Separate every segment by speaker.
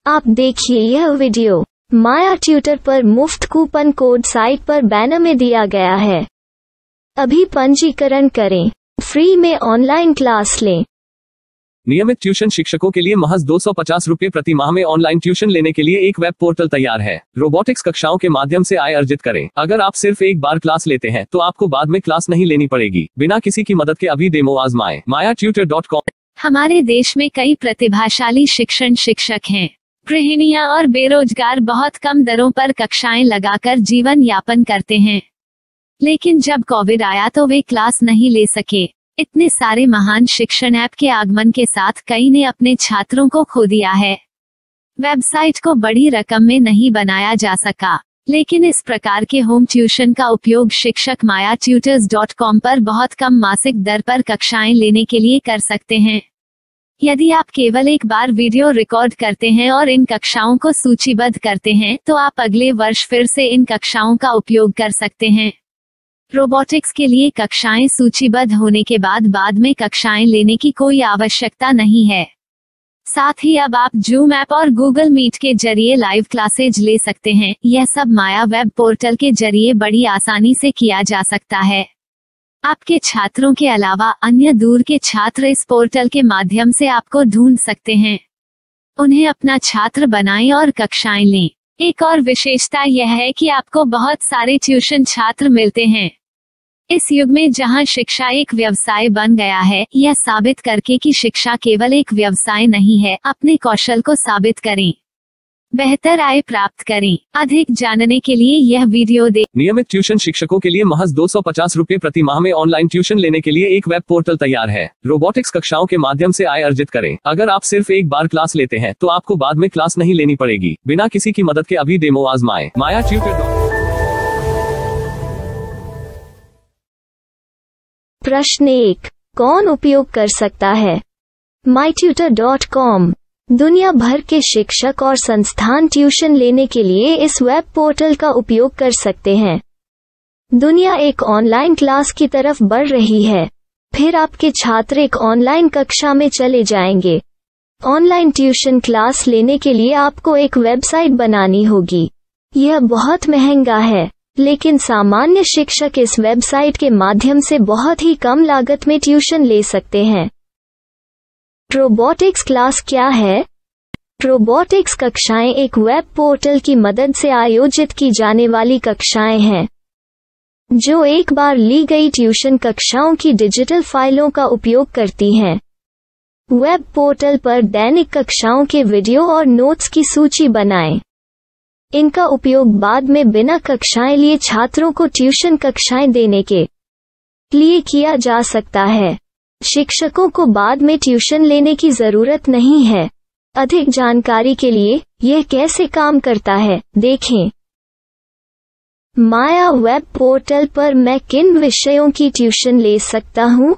Speaker 1: आप देखिए यह वीडियो माया ट्यूटर पर मुफ्त कूपन कोड साइट पर बैनर में दिया गया है। अभी पंजीकरण करें, फ्री में ऑनलाइन क्लास लें।
Speaker 2: नियमित ट्यूशन शिक्षकों के लिए महज 250 रुपये प्रति माह में ऑनलाइन ट्यूशन लेने के लिए एक वेब पोर्टल तैयार है। रोबोटिक्स कक्षाओं के माध्यम से आय अर्जित करें। अगर आप सिर्फ एक बार क्लास लेते हैं तो आपको बाद में क्लास नहीं लेनी पड़ेगी। बिना किसी की मदद के अभी डेमो आजमाएं। mayatutor.com।
Speaker 3: हमारे देश में कई प्रतिभाशाली शिक्षक हैं। गृहिणियां और बेरोजगार बहुत कम दरों पर कक्षाएं लगाकर जीवन यापन करते हैं, लेकिन जब कोविड आया तो वे क्लास नहीं ले सके। इतने सारे महान शिक्षण ऐप के आगमन के साथ कई ने अपने छात्रों को खो दिया है। वेबसाइट को बड़ी रकम में नहीं बनाया जा सका, लेकिन इस प्रकार के होम ट्यूशन का उपयोग शिक्षक mayatutors.com पर बहुत कम मासिक दर पर कक्षाएं लेने के लिए कर सकते हैं। यदि आप केवल एक बार वीडियो रिकॉर्ड करते हैं और इन कक्षाओं को सूचीबद्ध करते हैं तो आप अगले वर्ष फिर से इन कक्षाओं का उपयोग कर सकते हैं। रोबोटिक्स के लिए कक्षाएं सूचीबद्ध होने के बाद में कक्षाएं लेने की कोई आवश्यकता नहीं है। साथ ही अब आप जूम ऐप और गूगल मीट के जरिए लाइव क्लासेज ले सकते हैं। यह सब माया वेब पोर्टल के जरिए बड़ी आसानी से किया जा सकता है। आपके छात्रों के अलावा अन्य दूर के छात्र इस पोर्टल के माध्यम से आपको ढूंढ सकते हैं। उन्हें अपना छात्र बनाएं और कक्षाएं लें। एक और विशेषता यह है कि आपको बहुत सारे ट्यूशन छात्र मिलते हैं। इस युग में जहां शिक्षा एक व्यवसाय बन गया है, यह साबित करके कि शिक्षा केवल एक व्यवसाय नहीं है, अपने कौशल को साबित करें, बेहतर आय प्राप्त करें। अधिक जानने के लिए यह वीडियो देखें।
Speaker 2: नियमित ट्यूशन शिक्षकों के लिए महज 250 रुपये प्रति माह में ऑनलाइन ट्यूशन लेने के लिए एक वेब पोर्टल तैयार है। रोबोटिक्स कक्षाओं के माध्यम से आय अर्जित करें। अगर आप सिर्फ एक बार क्लास लेते हैं तो आपको बाद में क्लास नहीं लेनी पड़ेगी। बिना किसी की मदद के अभी डेमो आजमाएं। mayatutor.com।
Speaker 1: प्रश्न 1, कौन उपयोग कर सकता है? mytutor.com दुनिया भर के शिक्षक और संस्थान ट्यूशन लेने के लिए इस वेब पोर्टल का उपयोग कर सकते हैं। दुनिया एक ऑनलाइन क्लास की तरफ बढ़ रही है, फिर आपके छात्र एक ऑनलाइन कक्षा में चले जाएंगे। ऑनलाइन ट्यूशन क्लास लेने के लिए आपको एक वेबसाइट बनानी होगी। यह बहुत महंगा है, लेकिन सामान्य शिक्षक इस वेबसाइट के माध्यम से बहुत ही कम लागत में ट्यूशन ले सकते हैं। रोबोटिक्स क्लास क्या है? रोबोटिक्स कक्षाएं एक वेब पोर्टल की मदद से आयोजित की जाने वाली कक्षाएं हैं, जो एक बार ली गई ट्यूशन कक्षाओं की डिजिटल फाइलों का उपयोग करती हैं। वेब पोर्टल पर दैनिक कक्षाओं के वीडियो और नोट्स की सूची बनाएं। इनका उपयोग बाद में बिना कक्षाएं लिए छात्रों को ट्यूशन कक्षाएं देने के लिए किया जा सकता है। शिक्षकों को बाद में ट्यूशन लेने की जरूरत नहीं है। अधिक जानकारी के लिए यह कैसे काम करता है, देखें। माया वेब पोर्टल पर मैं किन विषयों की ट्यूशन ले सकता हूँ?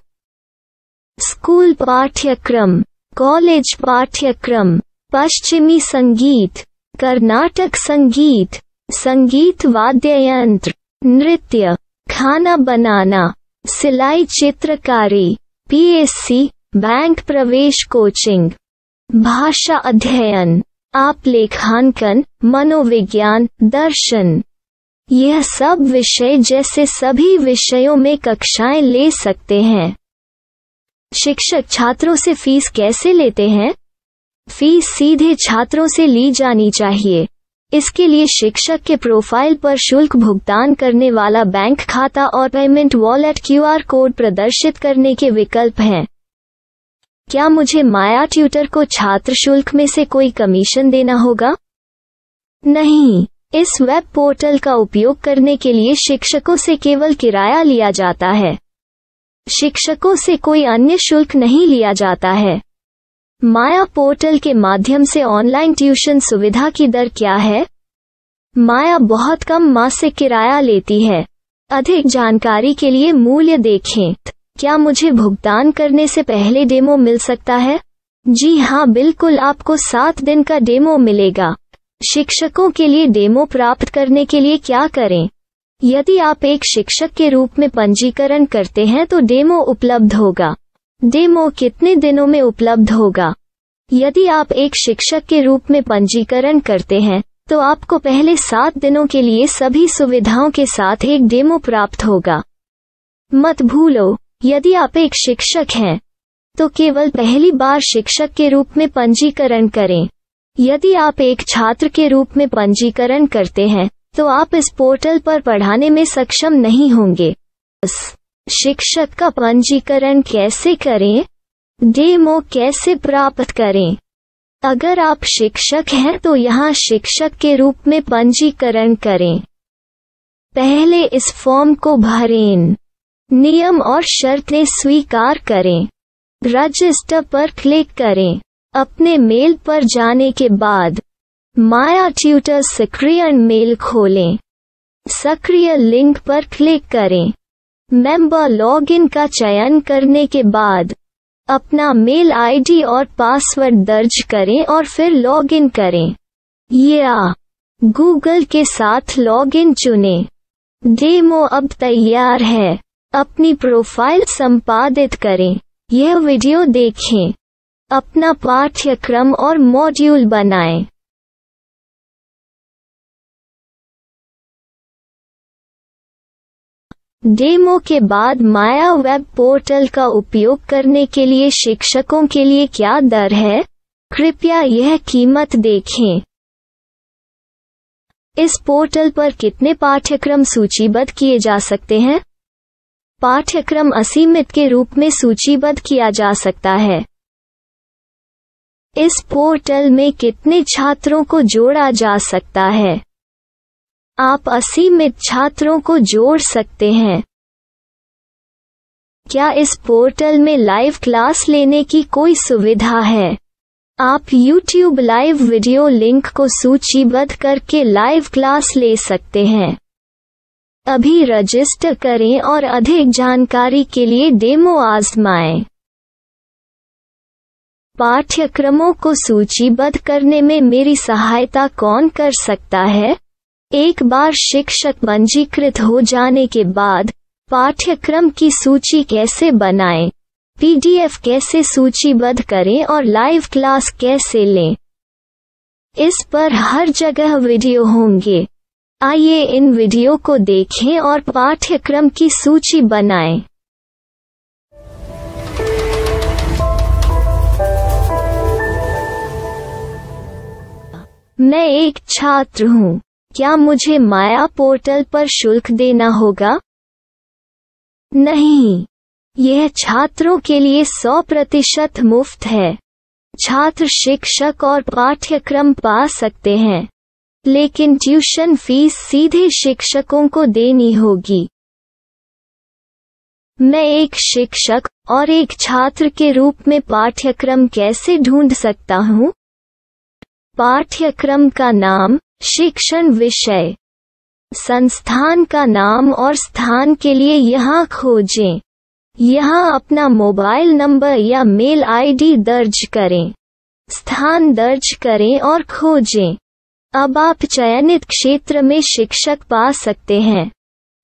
Speaker 1: स्कूल पाठ्यक्रम, कॉलेज पाठ्यक्रम, पश्चिमी संगीत, कर्नाटक संगीत, संगीत वाद्य यंत्र, नृत्य, खाना बनाना, सिलाई चित्रकारी, पीएससी, बैंक प्रवेश कोचिंग, भाषा अध्ययन, आप लेखांकन, मनोविज्ञान, दर्शन। यह सब विषय जैसे सभी विषयों में कक्षाएं ले सकते हैं। शिक्षक छात्रों से फीस कैसे लेते हैं? फीस सीधे छात्रों से ली जानी चाहिए। इसके लिए शिक्षक के प्रोफाइल पर शुल्क भुगतान करने वाला बैंक खाता और पेमेंट वॉलेट क्यूआर कोड प्रदर्शित करने के विकल्प हैं। क्या मुझे माया ट्यूटर को छात्र शुल्क में से कोई कमीशन देना होगा? नहीं, इस वेब पोर्टल का उपयोग करने के लिए शिक्षकों से केवल किराया लिया जाता है। शिक्षकों से कोई अन्य शुल्क नहीं लिया जाता है। माया पोर्टल के माध्यम से ऑनलाइन ट्यूशन सुविधा की दर क्या है? माया बहुत कम मासिक किराया लेती है। अधिक जानकारी के लिए मूल्य देखें। क्या मुझे भुगतान करने से पहले डेमो मिल सकता है? जी हाँ, बिल्कुल, आपको 7 दिन का डेमो मिलेगा। शिक्षकों के लिए डेमो प्राप्त करने के लिए क्या करें? यदि आप एक शिक्षक के रूप में पंजीकरण करते हैं तो डेमो उपलब्ध होगा। डेमो कितने दिनों में उपलब्ध होगा? यदि आप एक शिक्षक के रूप में पंजीकरण करते हैं तो आपको पहले 7 दिनों के लिए सभी सुविधाओं के साथ एक डेमो प्राप्त होगा। मत भूलो, यदि आप एक शिक्षक हैं तो केवल पहली बार शिक्षक के रूप में पंजीकरण करें। यदि आप एक छात्र के रूप में पंजीकरण करते हैं तो आप इस पोर्टल पर पढ़ाने में सक्षम नहीं होंगे। शिक्षक का पंजीकरण कैसे करें? डेमो कैसे प्राप्त करें? अगर आप शिक्षक हैं तो यहाँ शिक्षक के रूप में पंजीकरण करें। पहले इस फॉर्म को भरें। नियम और शर्तें स्वीकार करें। रजिस्टर पर क्लिक करें। अपने मेल पर जाने के बाद माया ट्यूटर सक्रिय मेल खोलें। सक्रिय लिंक पर क्लिक करें। मेंबर लॉगिन का चयन करने के बाद अपना मेल आईडी और पासवर्ड दर्ज करें और फिर लॉगिन करें या गूगल के साथ लॉगिन चुनें। डेमो अब तैयार है। अपनी प्रोफाइल संपादित करें। यह वीडियो देखें। अपना पाठ्यक्रम और मॉड्यूल बनाएं। डेमो के बाद माया वेब पोर्टल का उपयोग करने के लिए शिक्षकों के लिए क्या दर है? कृपया यह कीमत देखें। इस पोर्टल पर कितने पाठ्यक्रम सूचीबद्ध किए जा सकते हैं? पाठ्यक्रम असीमित के रूप में सूचीबद्ध किया जा सकता है। इस पोर्टल में कितने छात्रों को जोड़ा जा सकता है? आप असीमित छात्रों को जोड़ सकते हैं। क्या इस पोर्टल में लाइव क्लास लेने की कोई सुविधा है? आप YouTube लाइव वीडियो लिंक को सूचीबद्ध करके लाइव क्लास ले सकते हैं। अभी रजिस्टर करें और अधिक जानकारी के लिए डेमो आजमाएं। पाठ्यक्रमों को सूचीबद्ध करने में मेरी सहायता कौन कर सकता है? एक बार शिक्षक पंजीकृत हो जाने के बाद पाठ्यक्रम की सूची कैसे बनाएं, PDF कैसे सूचीबद्ध करें और लाइव क्लास कैसे लें, इस पर हर जगह वीडियो होंगे। आइए इन वीडियो को देखें और पाठ्यक्रम की सूची बनाएं। मैं एक छात्र हूँ। क्या मुझे माया पोर्टल पर शुल्क देना होगा? नहीं, यह छात्रों के लिए 100% मुफ्त है। छात्र शिक्षक और पाठ्यक्रम पा सकते हैं, लेकिन ट्यूशन फीस सीधे शिक्षकों को देनी होगी। मैं एक शिक्षक और एक छात्र के रूप में पाठ्यक्रम कैसे ढूंढ सकता हूँ? पाठ्यक्रम का नाम, शिक्षण विषय, संस्थान का नाम और स्थान के लिए यहाँ खोजें। यहाँ अपना मोबाइल नंबर या मेल आईडी दर्ज करें। स्थान दर्ज करें और खोजें। अब आप चयनित क्षेत्र में शिक्षक पा सकते हैं।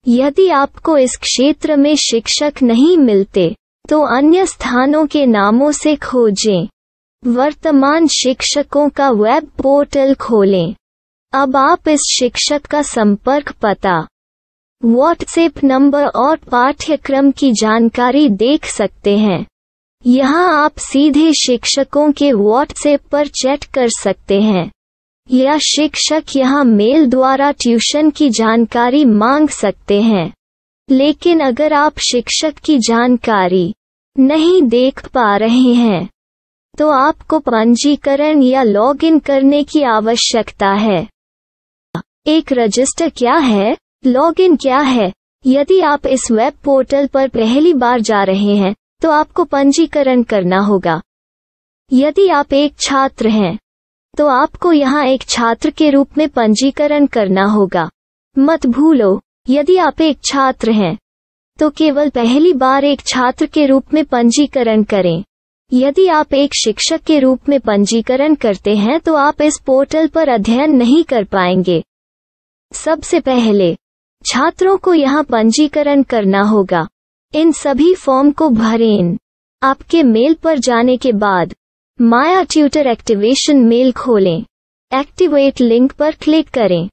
Speaker 1: यदि आपको इस क्षेत्र में शिक्षक नहीं मिलते, तो अन्य स्थानों के नामों से खोजें। वर्तमान शिक्षकों का वेब पोर्टल खोलें। अब आप इस शिक्षक का संपर्क पता, व्हाट्सएप नंबर और पाठ्यक्रम की जानकारी देख सकते हैं। यहाँ आप सीधे शिक्षकों के व्हाट्सएप पर चैट कर सकते हैं या शिक्षक यहाँ मेल द्वारा ट्यूशन की जानकारी मांग सकते हैं। लेकिन अगर आप शिक्षक की जानकारी नहीं देख पा रहे हैं, तो आपको पंजीकरण या लॉगिन करने की आवश्यकता है। एक रजिस्टर क्या है? लॉगिन क्या है? यदि आप इस वेब पोर्टल पर पहली बार जा रहे हैं, तो आपको पंजीकरण करना होगा। यदि आप एक छात्र हैं, तो आपको यहाँ एक छात्र के रूप में पंजीकरण करना होगा। मत भूलो, यदि आप एक छात्र हैं, तो केवल पहली बार एक छात्र के रूप में पंजीकरण करें। यदि आप एक शिक्षक के रूप में पंजीकरण करते हैं तो आप इस पोर्टल पर अध्ययन नहीं कर पाएंगे। सबसे पहले छात्रों को यहाँ पंजीकरण करना होगा। इन सभी फॉर्म को भरें। आपके मेल पर जाने के बाद माया ट्यूटर एक्टिवेशन मेल खोलें। एक्टिवेट लिंक पर क्लिक करें।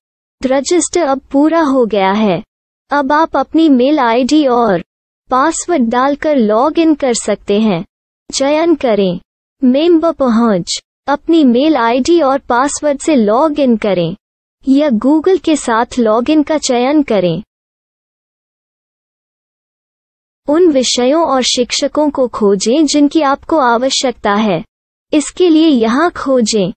Speaker 1: रजिस्टर अब पूरा हो गया है। अब आप अपनी मेल आईडी और पासवर्ड डालकर लॉग इन कर सकते हैं। चयन करें मेंबर पहुंच। अपनी मेल आईडी और पासवर्ड से लॉग इन करें या गूगल के साथ लॉग इन का चयन करें। उन विषयों और शिक्षकों को खोजें जिनकी आपको आवश्यकता है। इसके लिए यहाँ खोजें।